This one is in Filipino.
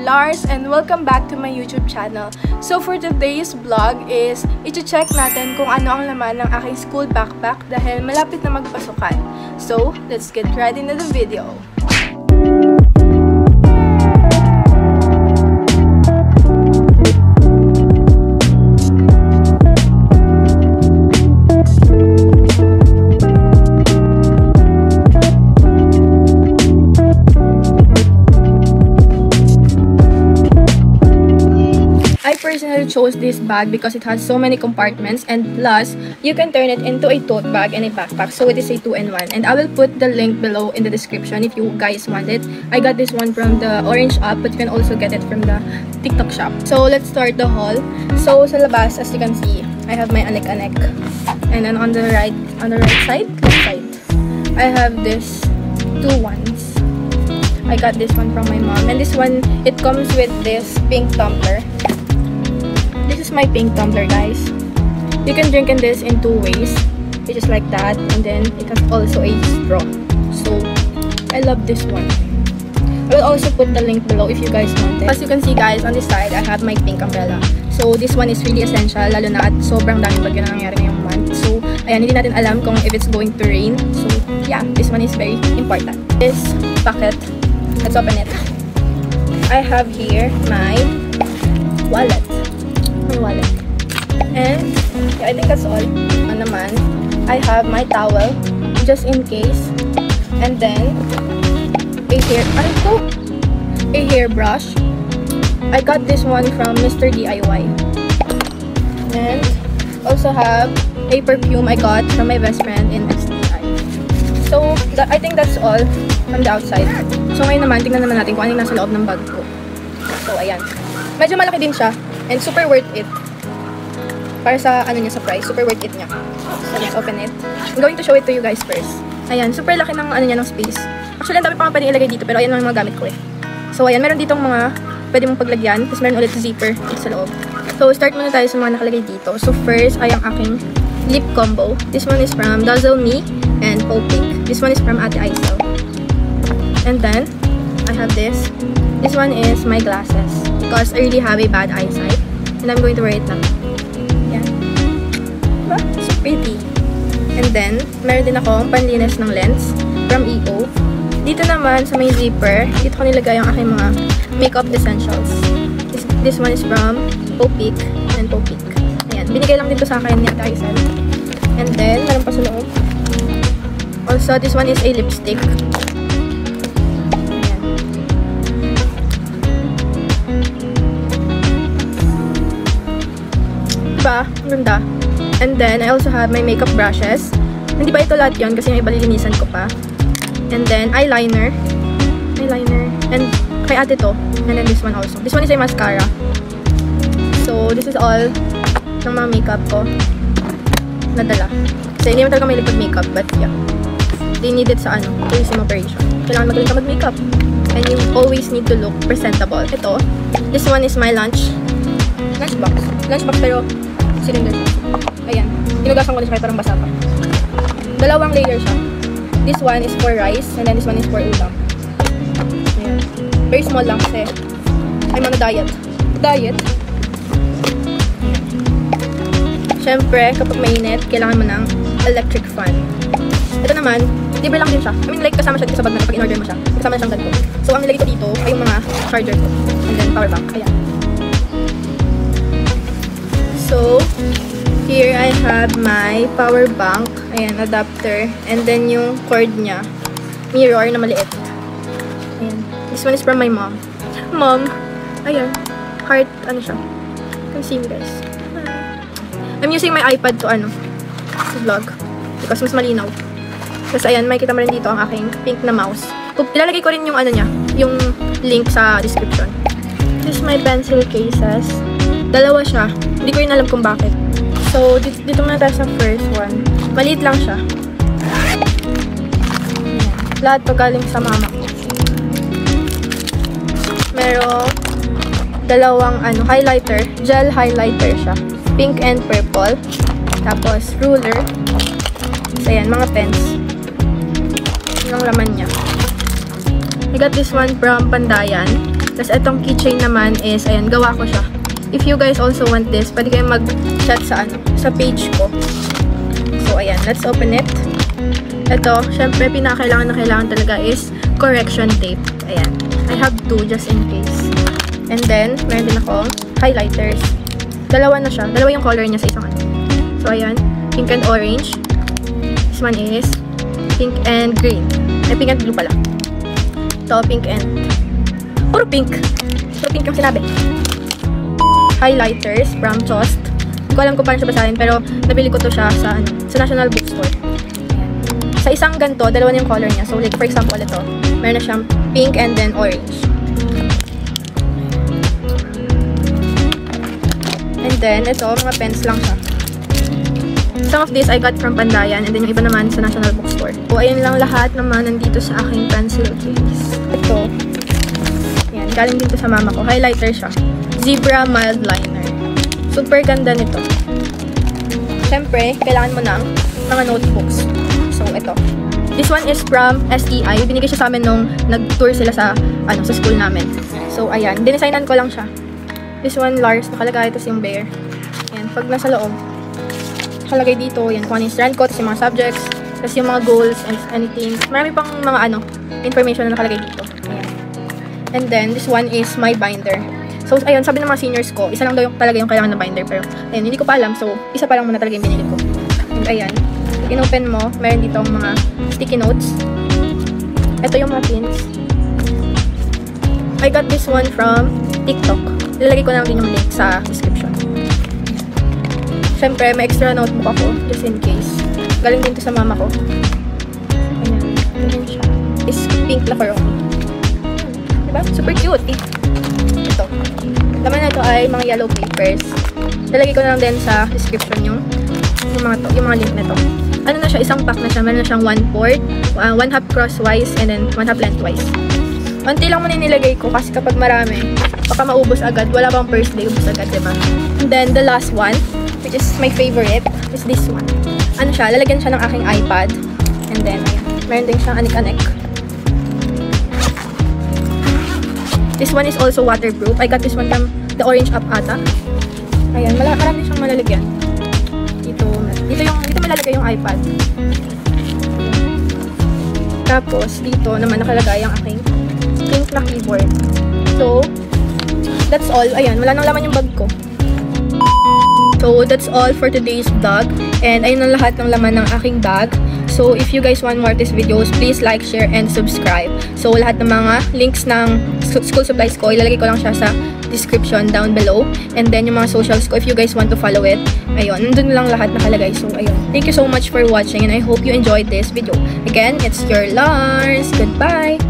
Lars and welcome back to my YouTube channel. So for today's vlog is i-check natin kung ano ang laman ng aking school backpack dahil malapit na magpasukan. So let's get right into the video. I chose this bag because it has so many compartments, and plus you can turn it into a tote bag and a backpack, so it is a 2-in-1. And I will put the link below in the description if you guys want it. I got this one from the Orange app, but you can also get it from the TikTok shop. So let's start the haul. So sa labas, as you can see, I have my anek-anek, and then on the right side, I have this 2 ones. I got this one from my mom, and this one, it comes with this pink tumbler. This is my pink tumbler, guys. You can drink in this in 2 ways, which is like that, and then it has also a straw. So I love this one. I will also put the link below if you guys want it. As you can see, guys, on this side I have my pink umbrella. So this one is really essential, lalo na at sobrang daming bagyo na nangyayari ngayong month. So ayan, hindi natin alam kung if it's going to rain. So yeah, this one is very important. This packet, let's open it. I have here my wallet. And yeah, I think that's all. And naman, I have my towel just in case, and then a hairbrush. I got this one from Mr. DIY, and also have a perfume I got from my best friend in STI. So I think that's all from the outside. So ngayon naman, tingnan naman natin kung ano yung nasa loob ng bag ko. So ayan, medyo malaki din siya. And super worth it. Para sa ano niya, sa price, super worth it niya. So let's open it. I'm going to show it to you guys first. Ayan, super laki ng ano niya, ng space. Actually, ang dami pa nga pwedeng ilagay dito, pero ayan lang yung mga gamit ko eh. So ayan, meron ditong mga pwede mong paglagyan, tapos meron ulit zipper dito sa loob. So start muna tayo sa mga nakalagay dito. So first ay ang aking lip combo. This one is from Dazzle Me and Pole Pink. This one is from Ate Aisel. And then I have this. This one is my glasses, because I really have a bad eyesight, and I'm going to wear it now. Yeah. Diba? So pretty. And then, meron din akong panlinis ng lens from EO. Dito naman, sa may zipper, dito ko nilagay yung aking mga makeup essentials. This one is from Popik and Popik. Ayan. Binigay lang dito sa akin ni Ate Aisel. And then, meron pa sa loob. Also, this one is a lipstick. Ganda. And then, I also have my makeup brushes. Hindi ba ito lahat yun kasi yung iba lilinisan ko pa. And then, eyeliner. And kay ate to. And then this one also. This one is a mascara. So, this is all ng mga makeup ko nadala. Kasi hindi naman talaga may liquid makeup, but yeah. They need it sa tourism operation. Kailangan magaling ka mag-makeup. And you always need to look presentable. Ito, this one is my lunchbox. Lunchbox pero cylinder. Ayan. Tinugasan ko na siya kaya parang basa pa. Dalawang layer siya. This one is for rice, and then this one is for ulam. Ayan. Very small lang kasi I'm on a diet. Ayan. Siyempre, kapag mainit, kailangan mo ng electric fan. Ito naman, libre lang din siya. I mean, like, kasama siya dito sa bag na kapag in-order mo siya. Kasama na siyang ganito. So, ang nilagay ko dito ay yung mga charger ko. And then, power bank. Ayan. So, here I have my power bank, ayan, adapter, and then yung cord niya, mirror na maliit. Ayan. This one is from my mom. Mom, ayan, heart, ano siya. You can see me, guys. I'm using my iPad to vlog, because mas malinaw. Tapos ayan, makikita mo rin dito ang aking pink na mouse. Ilalagay ko rin yung niya, yung link sa description. This is my pencil cases. Dalawa siya. Hindi ko rin alam kung bakit. So, dito muna tayo sa first one. Maliit lang siya. Ayan. Lahat to galing sa mama ko. Merong dalawang highlighter. Gel highlighter siya. Pink and purple. Tapos, ruler. So, ayan, mga pens. Yun ang laman niya. I got this one from Pandayan. Tapos itong keychain naman is, ayan, gawa ko siya. If you guys also want this, pwede kayo mag-chat sa page ko. So, ayan, let's open it. Ito, syempre, pinakailangan na kailangan talaga is correction tape. Ayan. I have 2 just in case. And then, meron din akong highlighters. Dalawa na siya. Dalawa yung color niya sa isang ano. So, ayan. Pink and orange. This one is pink and green. Ay, pink and blue pala. Ito, pink and... Puro pink. Puro pink yung sinabi. Highlighters from Chost. Hindi ko alam kung paano siya basahin, pero nabili ko to siya sa National Bookstore. Ayan. Sa isang ganito, dalawa na yung color niya. So, like, for example, ito. Meron na siyang pink and then orange. And then, ito, mga pens lang siya. Some of this I got from Pandayan, and then yung iba naman sa National Bookstore. So, ayun lang lahat naman nandito sa aking pencil case. Ito. Ayan, galing dito sa mama ko. Highlighter siya. Zebra Mild Liner. Super ganda nito. Siyempre, kailangan mo ng mga notebooks. So, ito. This one is from STI. Binigay siya sa amin nung nag-tour sila sa school namin. So, ayan. Dinesignan ko lang siya. This one, Lars. Nakalagay ito yung bear. Ayan. Pag nasa loob, nakalagay dito. Ayan. Kung ano yung strand ko, tapos yung mga subjects, tapos yung mga goals and anything. Marami pang mga information na nakalagay dito. Ayan. And then, this one is my binder. So, ayun, sabi ng mga seniors ko, isa lang daw talaga yung kailangan na binder. Pero, ayun, hindi ko pa alam. So, isa pa lang muna talaga yung binili ko. And, ayan. Pag in-open mo, meron dito mga sticky notes. Ito yung mga pins. I got this one from TikTok. Ilalagay ko na lang din yung link sa description. Siyempre, may extra notebook ako, just in case. Galing din to sa mama ko. Ayan. Ayan siya. Is pink macaroni. Diba? Super cute. Ito. Laman na ito ay mga yellow papers. Lalagay ko na lang din sa description yung mga link na ito. Ano na siya? Isang pack na siya. Meron na siyang 1/4, 1/2 crosswise, and then 1/2 lengthwise. Unti lang muna nilagay ko kasi kapag marami, baka maubos agad. Wala bang first day, ubos agad, diba? And then, the last one, which is my favorite, is this one. Ano siya? Lalagyan siya ng aking iPad. And then, ayan. Meron din siyang anik-anik. This one is also waterproof. I got this one from the Orange Up ata. Ayan, marami siyang malalagyan. Dito malalagay yung iPad. Tapos, dito naman nakalagay ang aking pink na keyboard. So, that's all. Ayan, wala nang laman yung bag ko. So, that's all for today's vlog. And ayun ang lahat ng laman ng aking bag. So, if you guys want more of these videos, please like, share, and subscribe. So, lahat ng mga links ng school supplies ko, ilalagay ko lang siya sa description down below. And then, yung mga socials ko, if you guys want to follow it, ayun, nandun lang lahat nakalagay. So, ayun. Thank you so much for watching, and I hope you enjoyed this video. Again, it's your Lars. Goodbye!